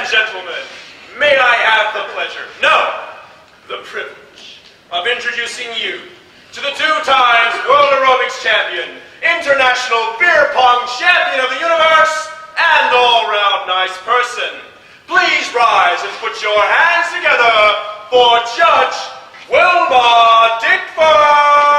gentlemen, may I have the pleasure, no, the privilege of introducing you to the 2 times World Aerobics Champion, International Beer Pong Champion of the Universe, and all-round nice person. Please rise and put your hands together for Judge Wilma Dickford!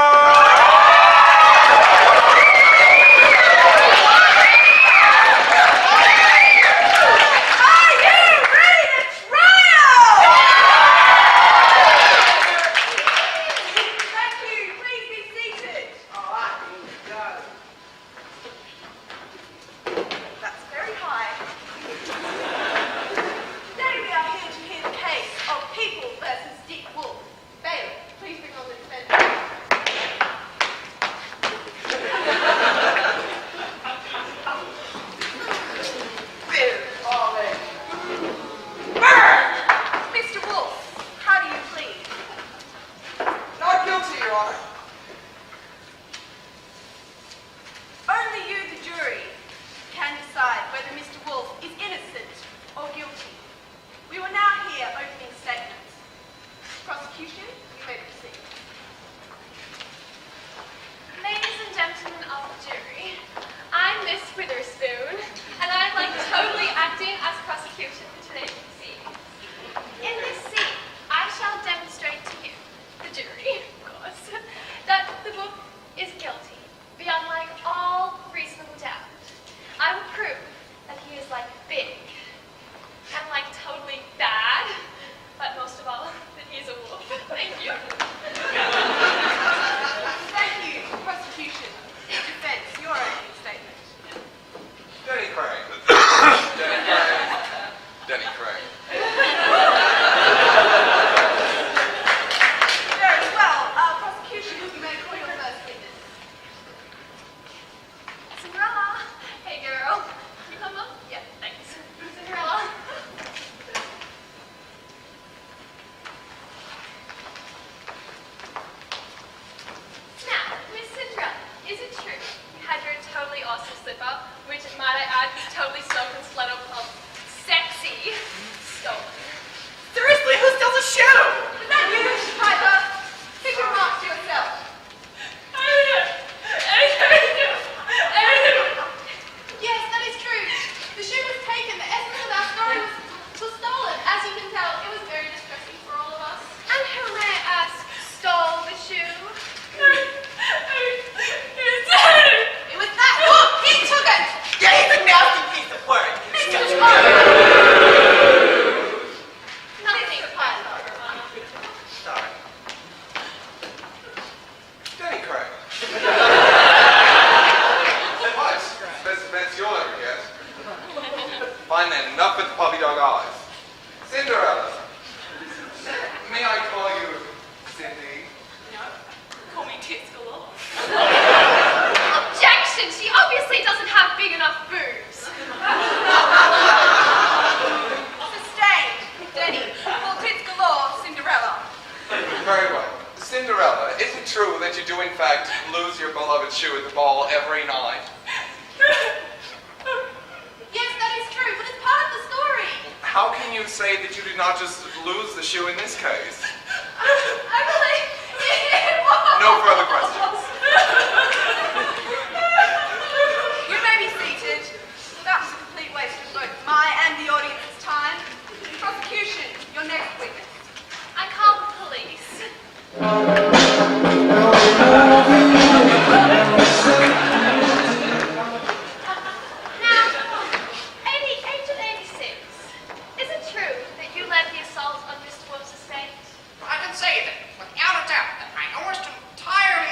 I can say that, without a doubt, that I almost entirely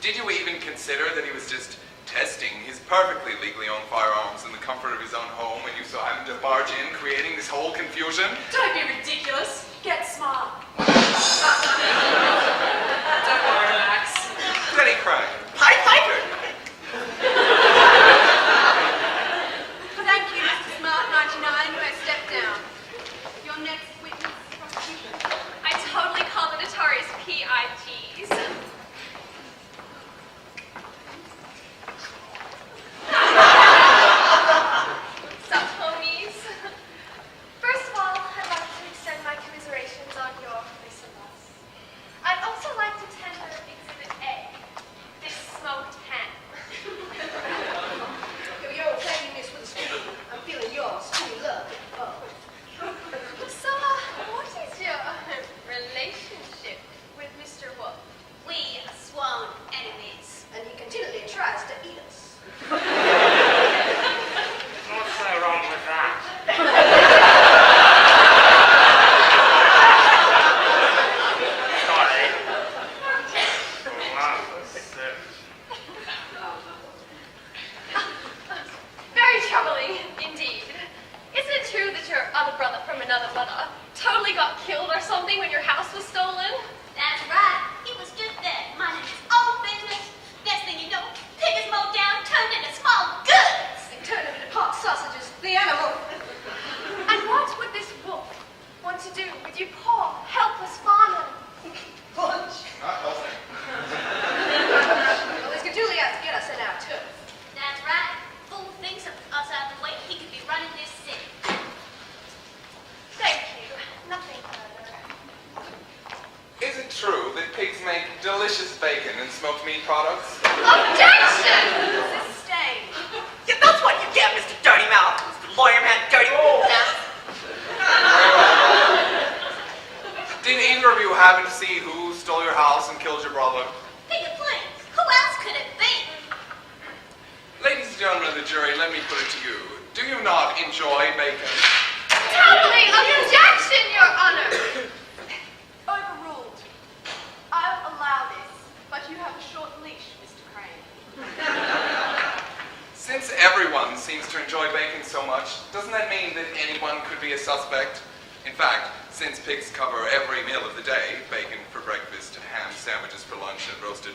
Did you even consider that he was just testing his perfectly legally owned firearms in the comfort of his own home when you saw him to barge in, creating this whole confusion? Don't be ridiculous. Get smart. Don't worry, Max. Denny Craig. Pied Piper! Thank you, Mr. Smart 99. You may step down. Your next witness, prosecution. I totally call the notorious PIGs. Sup, homies? First of all, I'd like to extend my commiserations on your recent loss. I'd also like to tender Exhibit A, this smoked ham. You're taking this with a spoon. I'm feeling yours. Spoon love. So, what is your relationship with Mr. Wolf? We are sworn enemies, and he continually tries to eat us. What's so wrong with that? Sorry. Very troubling, indeed. Isn't it true that your other brother from another mother totally got killed or something when your house was stolen? That's right. He was just there, minding his own business. Next thing you know, pig is mowed down, turned into small goods. They turned him into pork sausages, the animal. And what would this wolf want to do with you poor, helpless farmer? Punch. Not helping. Well, he's Julie out to get us in our turf. That's right. Fool thinks of us out of the way, he could be running this city. Thank you. Nothing further. Is it true that pigs make delicious bacon and smoked meat products? Objection! Sustained. Yeah, that's what you get, Mr. Dirty Mouth. Mr. Lawyer Man, dirty mouth. Did either of you happen to see who stole your house and killed your brother? Pick a place. Who else could it be? Ladies and gentlemen of the jury, let me put it to you. Do you not enjoy bacon? Totally objection, Your Honor. Overruled. I'll allow this, but you have a short leash, Mr. Crane. Since everyone seems to enjoy bacon so much, doesn't that mean that anyone could be a suspect? In fact, since pigs cover every meal of the day, bacon for breakfast, ham sandwiches for lunch, and roasted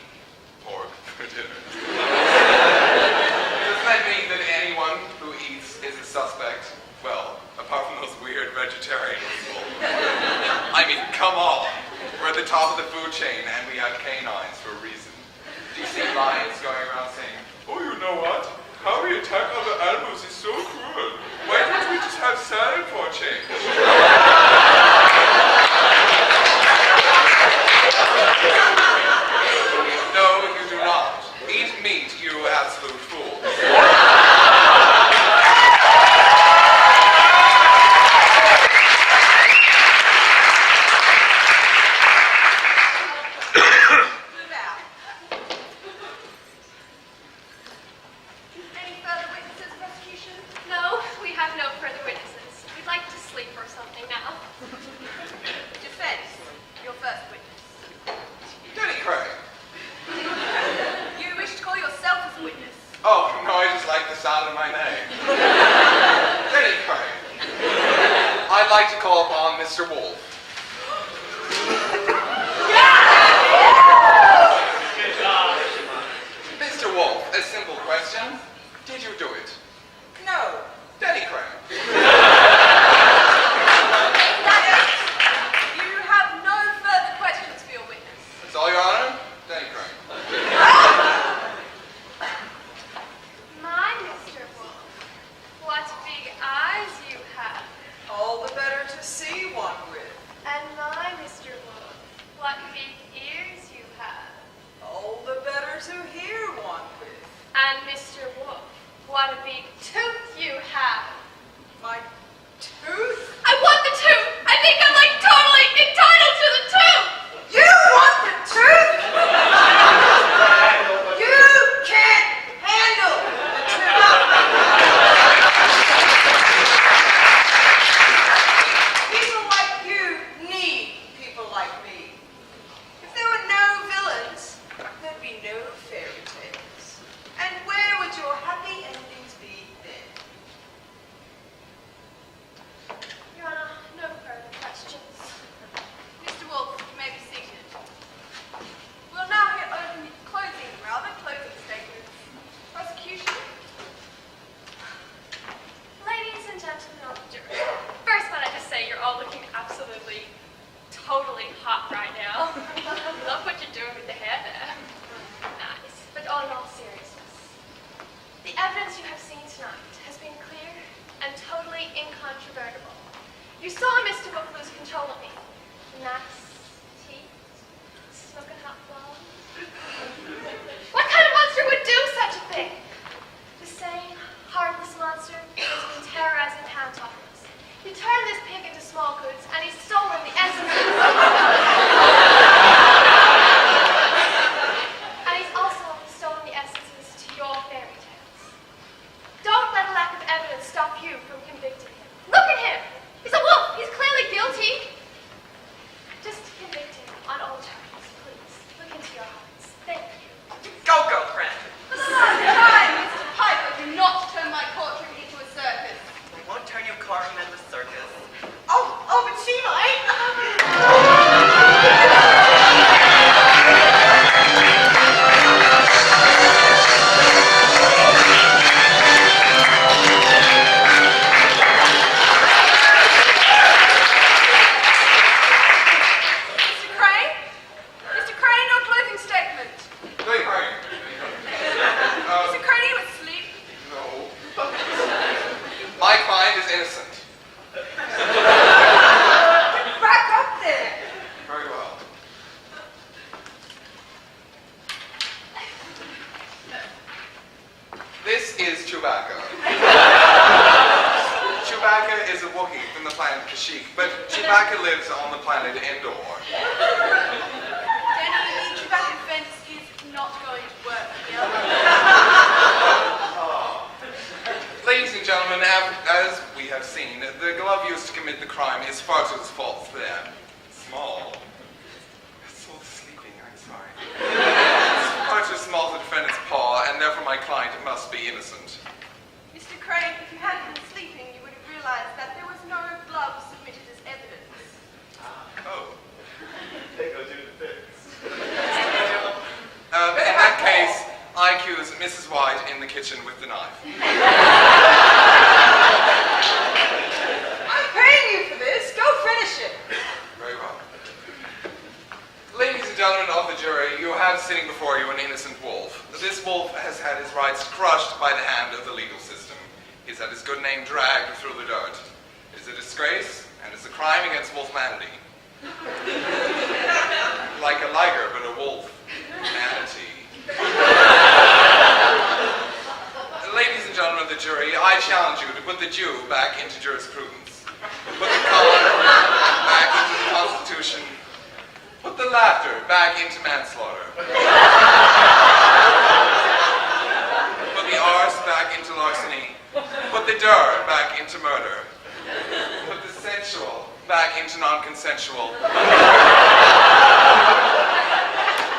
pork for dinner. Doesn't that mean that anyone who eats is a suspect? Well, apart from those weird vegetarian people. I mean, come on. We're at the top of the food chain and we have canines for a reason. Do you see lions going around saying, "Oh, you know what? How we attack other animals is so cruel. Why don't we just have salad for a change?" No, you do not. Eat meat, you absolute fool. Move out. Any further witnesses, prosecution? No, we have no further witnesses. We'd like to sleep or something now. Defense. Your first witness. Denny Craig. You wish to call yourself as a witness? Oh, no, I just like the sound of my name. Denny Craig. I'd like to call upon Mr. Wolf. Mr. Wolf, a simple question. Did you do it? No. Denny Craig. You have no further questions for your witness. That's all, Your Honor? Denny Craig. My Mr. Wolf, what big eyes you have. All the better to see one with. And my Mr. Wolf, what big ears you have. All the better to hear one with. And Mr. Wolf, what a big tooth you have. My You saw Mr. Book lose control of me. Nasty. Smoking hot blood. What kind of monster would do such a thing? The same heartless monster that's been terrorizing Pantopolis. He turned this pig into small goods, and he's stolen the essence of and he's also stolen the essences to your fairy tales. Don't let a lack of evidence stop you from convicting him. Look at him! He's a wolf! He's clearly guilty! Just convict him on all charges, please. Look into your hearts. Thank you. Go, friend. For the last time, Mr. Piper, do not turn my courtroom into a circus. I won't turn your courtroom into a circus. Oh, but she might. Mr. Crane, no closing statement. Hey, Crane. Mr. Crane, are you asleep? No. My client is innocent. Back up there. Very well. This is Chewbacca. Chewbacca is a Wookiee from the planet Kashyyyk, but Chewbacca lives on the planet Endor. Danny, Chewbacca defense is not going to work here. Ladies and gentlemen, as we have seen, the glove used to commit the crime is far too small for them. Small? So sleeping, I'm sorry. It's far too small to defend its paw, and therefore my client must be innocent. Mr. Crane, if you hadn't been sleeping, you would have realized that there was no glove submitted as evidence. Oh. They go do the bits. In that case, I accuse Mrs. White in the kitchen with the knife. I'm paying you for this. Go finish it. Very well. Ladies and gentlemen of the jury, you have sitting before you an innocent wolf. This wolf has had his rights crushed by the hand of the legal system. He's had his good name dragged through the dirt. It is a disgrace, and it's a crime against wolfmanity. Like a liger, but a wolf. Manatee. Ladies and gentlemen of the jury, I challenge you to put the Jew back into jurisprudence. Put the collar back into the Constitution. Put the laughter back into manslaughter. Put the arse back into larceny. Put the dir back into murder. Put the sensual back into non-consensual.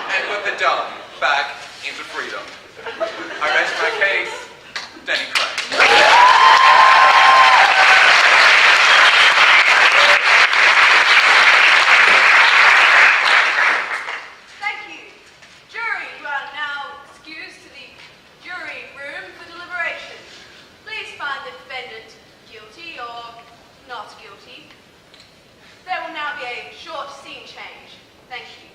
And put the dumb back into freedom. I rest my case, Denny Crane. Thank you. Jury, you are now excused to the jury room for deliberation. Please find the defendant guilty or not guilty. There will now be a short scene change. Thank you.